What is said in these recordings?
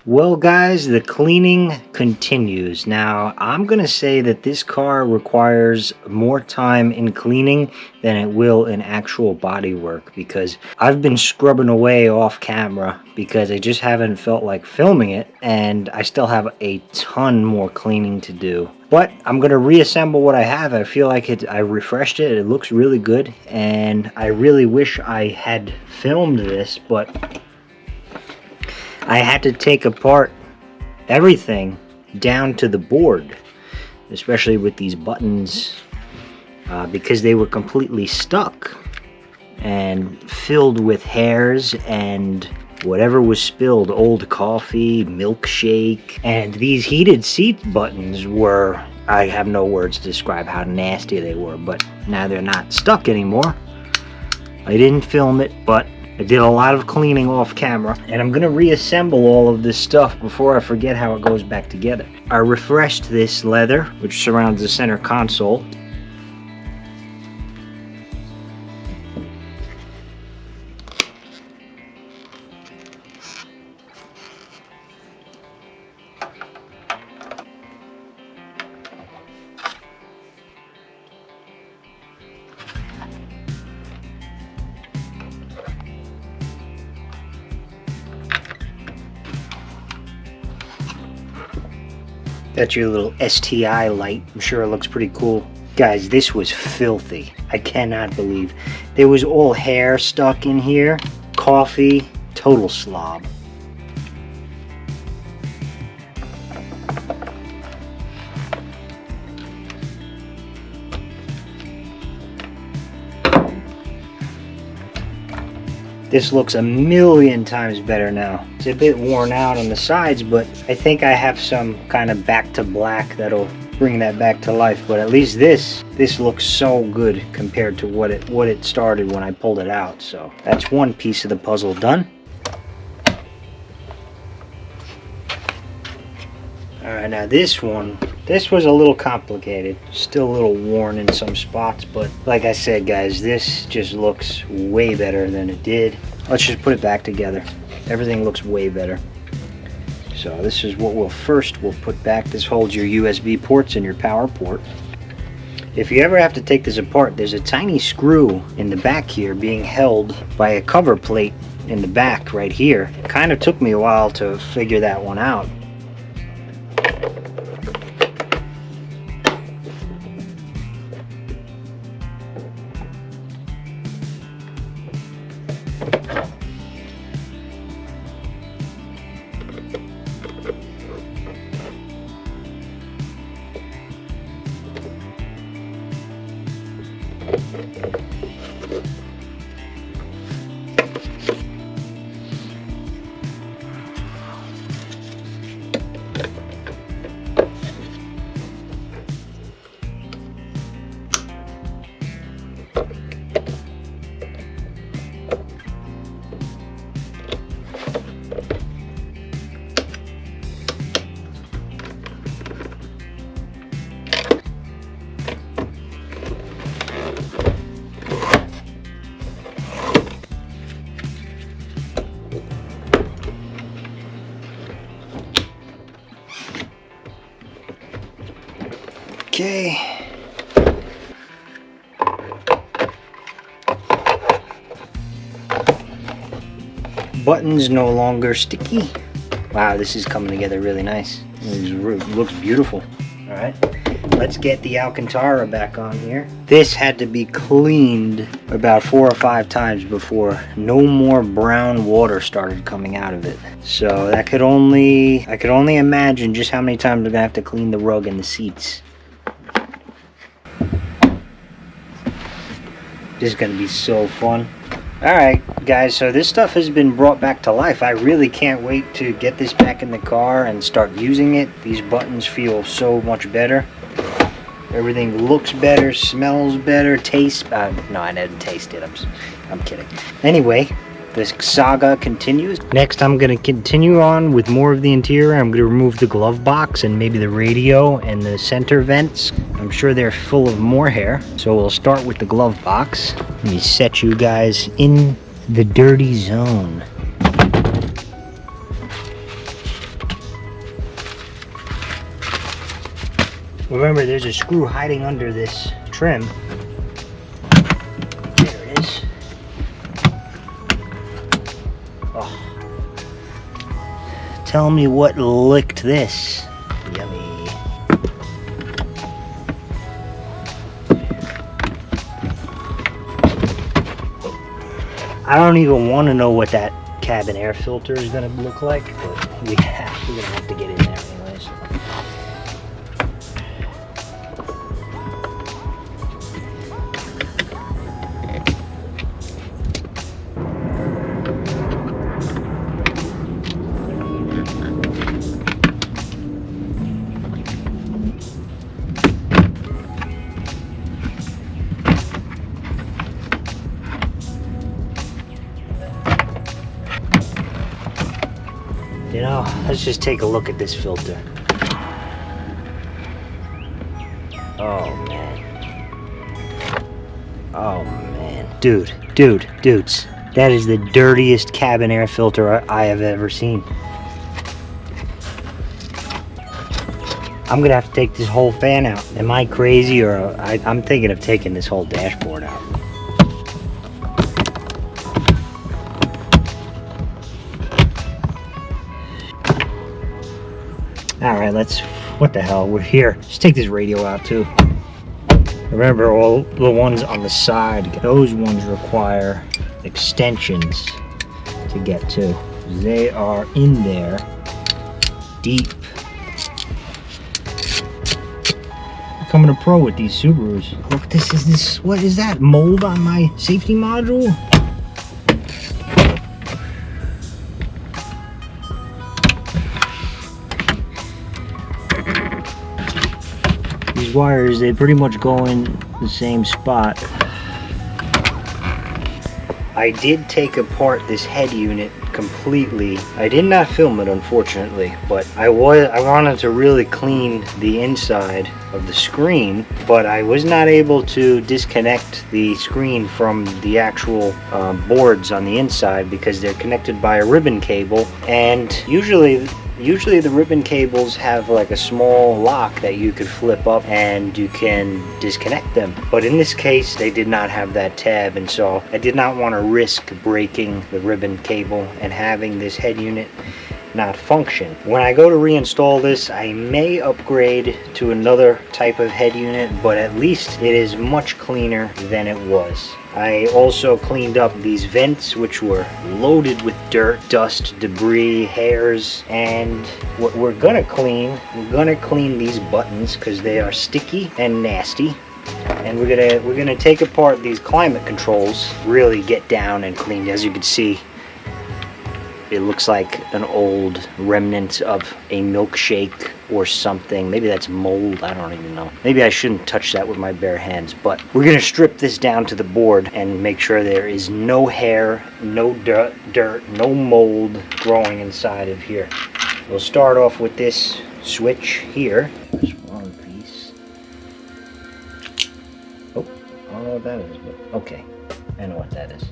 Well guys, the cleaning continues. Now I'm gonna say that this car requires more time in cleaning than it will in actual body work, because I've been scrubbing away off camera because I just haven't felt like filming it, and I still have a ton more cleaning to do. But I'm gonna reassemble what I have. I feel like I refreshed it. It looks really good, and I really wish I had filmed this, but I had to take apart everything down to the board, especially with these buttons, because they were completely stuck and filled with hairs and whatever was spilled, old coffee, milkshake. And these heated seat buttons were, I have no words to describe how nasty they were, but now they're not stuck anymore. I didn't film it, but I did a lot of cleaning off camera, and I'm gonna reassemble all of this stuff before I forget how it goes back together. I refreshed this leather, which surrounds the center console. That's your little STI light. I'm sure it looks pretty cool. Guys, this was filthy. I cannot believe. There was all hair stuck in here. Coffee. Total slob. This looks a million times better now. It's a bit worn out on the sides, but I think I have some kind of back to black that'll bring that back to life. But at least this looks so good compared to what it started when I pulled it out. So that's one piece of the puzzle done. Alright, now this was a little complicated. Still a little worn in some spots, but like I said guys, this just looks way better than it did. Let's just put it back together. Everything looks way better. So this is what we'll put back. This holds your USB ports and your power port. If you ever have to take this apart, there's a tiny screw in the back here being held by a cover plate in the back right here. It kind of took me a while to figure that one out. Okay. Buttons no longer sticky. Wow, this is coming together really nice. It looks beautiful. Alright, let's get the Alcantara back on here. This had to be cleaned about 4 or 5 times before no more brown water started coming out of it. So I could only imagine just how many times I'm gonna have to clean the rug and the seats. This is going to be so fun. Alright guys, so this stuff has been brought back to life. I really can't wait to get this back in the car and start using it. These buttons feel so much better. Everything looks better, smells better, tastes... no, I didn't taste it. I'm kidding. Anyway, this saga continues. Next, I'm going to continue on with more of the interior. I'm going to remove the glove box and maybe the radio and the center vents. I'm sure they're full of more hair. So we'll start with the glove box. Let me set you guys in the dirty zone. Remember, there's a screw hiding under this trim. There it is. Oh. Tell me what licked this. Yummy. I don't even want to know what that cabin air filter is going to look like, but we're going to have to get in there anyways. You know, let's just take a look at this filter. Oh man. Oh man. Dudes. That is the dirtiest cabin air filter I have ever seen. I'm gonna have to take this whole fan out. Am I crazy, or I'm thinking of taking this whole dashboard out. Alright, what the hell, we're here. Just take this radio out too. Remember, all the ones on the side, those ones require extensions to get to. They are in there, deep. Becoming a pro with these Subarus. Look, what is that? Mold on my safety module? These wires, they pretty much go in the same spot. I did take apart this head unit completely. I did not film it, unfortunately, but I wanted to really clean the inside of the screen, but I was not able to disconnect the screen from the actual boards on the inside because they're connected by a ribbon cable, and usually the ribbon cables have like a small lock that you could flip up and you can disconnect them. But in this case, they did not have that tab, and so I did not want to risk breaking the ribbon cable and having this head unit not function. When I go to reinstall this, I may upgrade to another type of head unit, but at least it is much cleaner than it was. I also cleaned up these vents, which were loaded with dirt, dust, debris, hairs, and what we're gonna clean these buttons because they are sticky and nasty. And we're gonna take apart these climate controls, really get down and clean. As you can see, it looks like an old remnant of a milkshake or something. Maybe that's mold, I don't even know. Maybe I shouldn't touch that with my bare hands, but we're gonna strip this down to the board and make sure there is no hair, no dirt, no mold growing inside of here. We'll start off with this switch here. Just one piece. Oh, I don't know what that is, but okay, I know what that is.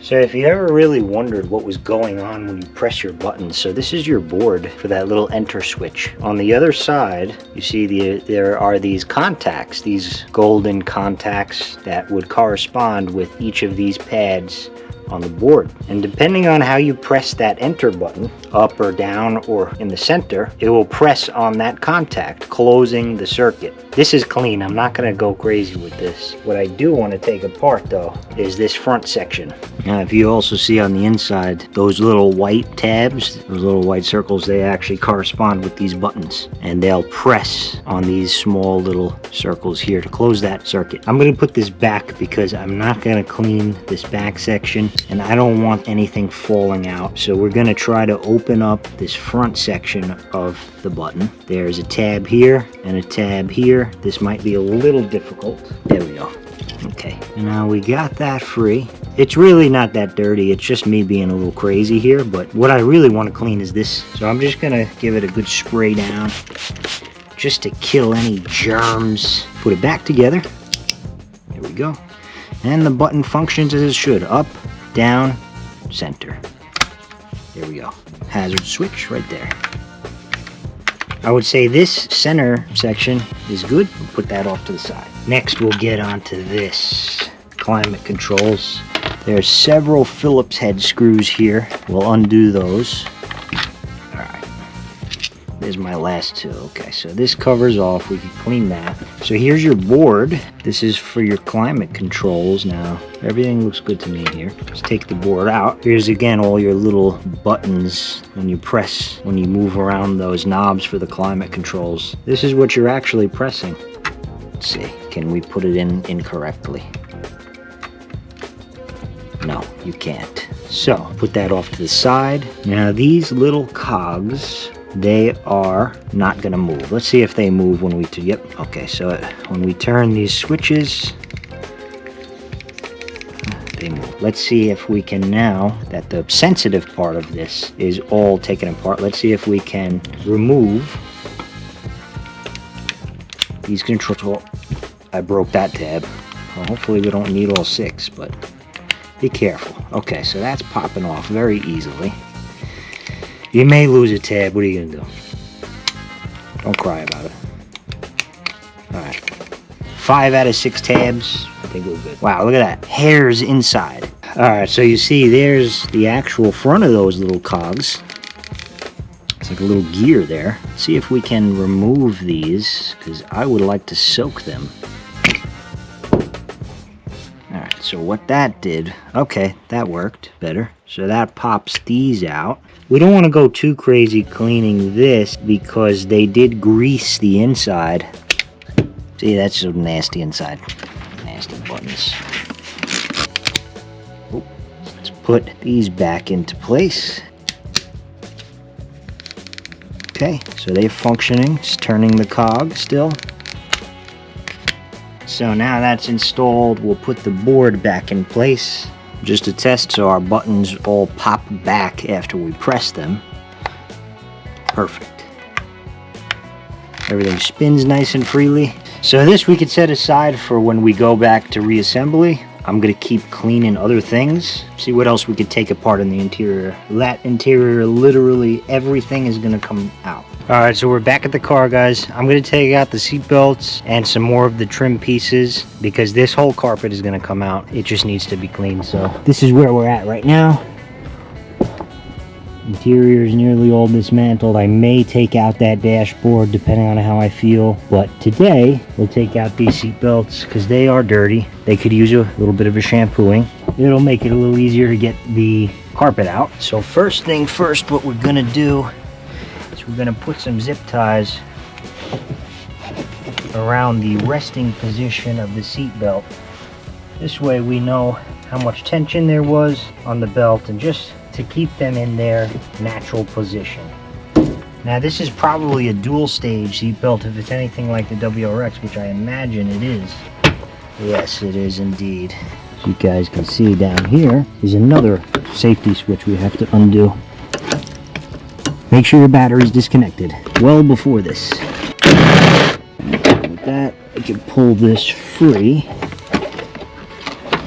So if you ever really wondered what was going on when you press your buttons, so this is your board for that little enter switch. On the other side, you see there are these contacts, these golden contacts that would correspond with each of these pads on the board. And depending on how you press that enter button, up or down or in the center, it will press on that contact, closing the circuit. This is clean. I'm not going to go crazy with this. What I do want to take apart though is this front section. Now if you also see on the inside, those little white tabs, those little white circles, they actually correspond with these buttons, and they'll press on these small little circles here to close that circuit. I'm going to put this back because I'm not going to clean this back section and I don't want anything falling out. So we're going to try to open up this front section of the button. There's a tab here and a tab here. This might be a little difficult. There we go. Okay, now we got that free. It's really not that dirty, it's just me being a little crazy here, but what I really want to clean is this. So I'm just gonna give it a good spray down just to kill any germs. Put it back together. There we go. And the button functions as it should. Up, down, center. There we go. Hazard switch right there. I would say this center section is good. We'll put that off to the side. Next, we'll get onto this climate controls. There's several Phillips head screws here. We'll undo those. All right. There's my last two. Okay, so this covers off. We can clean that. So here's your board. This is for your climate controls. Now, everything looks good to me here. Let's take the board out. Here's again all your little buttons when you press, when you move around those knobs for the climate controls. This is what you're actually pressing. Let's see, can we put it in incorrectly? No, you can't. So, put that off to the side. Now these little cogs, they are not gonna move. Let's see if they move when we, yep, okay, so when we turn these switches, they move. Let's see if we can now, that the sensitive part of this is all taken apart, let's see if we can remove these controls. I broke that tab. Well, hopefully we don't need all 6, but be careful. Okay, so that's popping off very easily. You may lose a tab. What are you gonna do? Don't cry about it. Alright. 5 out of 6 tabs. I think we're good. Wow, look at that. Hairs inside. Alright, so you see there's the actual front of those little cogs. It's like a little gear there. Let's see if we can remove these, because I would like to soak them. Alright, so what that did, okay, that worked better. So that pops these out. We don't want to go too crazy cleaning this because they did grease the inside. See, that's so nasty inside. Nasty buttons. Oh, let's put these back into place. Okay, so they're functioning, just turning the cog still. So now that's installed, we'll put the board back in place just to test so our buttons all pop back after we press them. Perfect. Everything spins nice and freely. So this we could set aside for when we go back to reassembly. I'm gonna keep cleaning other things. See what else we could take apart in the interior. That interior, literally everything is gonna come out. Alright, so we're back at the car, guys. I'm gonna take out the seat belts and some more of the trim pieces because this whole carpet is gonna come out. It just needs to be cleaned. So this is where we're at right now. Interior is nearly all dismantled. I may take out that dashboard depending on how I feel, but today we'll take out these seat belts because they are dirty. They could use a little bit of a shampooing. It'll make it a little easier to get the carpet out. So first thing first, what we're gonna do is we're gonna put some zip ties around the resting position of the seat belt. This way we know how much tension there was on the belt and just to keep them in their natural position. Now this is probably a dual stage seat belt if it's anything like the WRX, which I imagine it is. Yes, it is indeed. As you guys can see down here is another safety switch we have to undo. Make sure your battery's disconnected well before this. With that, we can pull this free.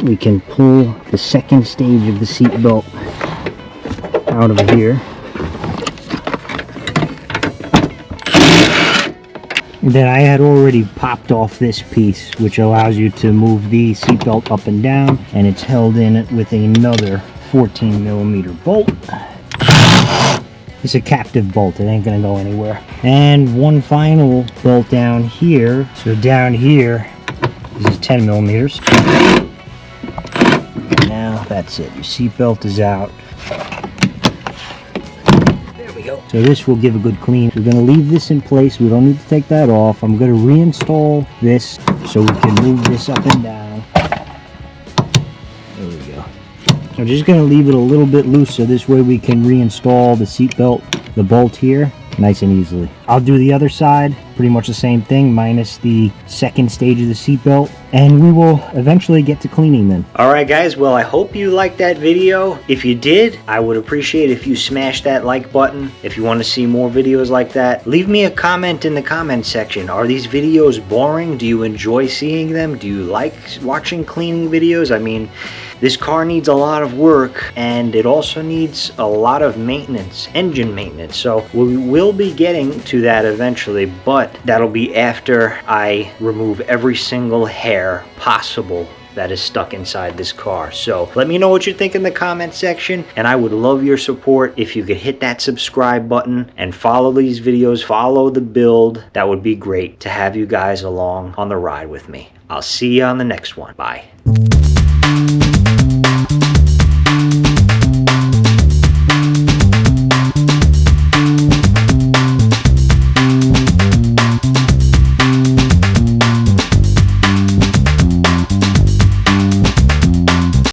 We can pull the second stage of the seat belt out of here. Then I had already popped off this piece, which allows you to move the seatbelt up and down, and it's held in with another 14mm bolt. It's a captive bolt, it ain't gonna go anywhere. And one final bolt down here. So down here, this is 10mm. Now that's it, your seatbelt is out. So this will give a good clean. We're going to leave this in place. We don't need to take that off. I'm going to reinstall this so we can move this up and down. There we go. So I'm just going to leave it a little bit loose so this way we can reinstall the seat belt, the bolt here, nice and easily. I'll do the other side, pretty much the same thing, minus the second stage of the seat belt, and we will eventually get to cleaning them. Alright guys, well I hope you liked that video. If you did, I would appreciate if you smash that like button. If you want to see more videos like that, leave me a comment in the comment section. Are these videos boring? Do you enjoy seeing them? Do you like watching cleaning videos? I mean, this car needs a lot of work and it also needs a lot of maintenance, engine maintenance. So we will be getting to to that eventually, but that'll be after I remove every single hair possible that is stuck inside this car. So let me know what you think in the comment section, and I would love your support if you could hit that subscribe button and follow these videos, follow the build. That would be great to have you guys along on the ride with me. I'll see you on the next one. Bye.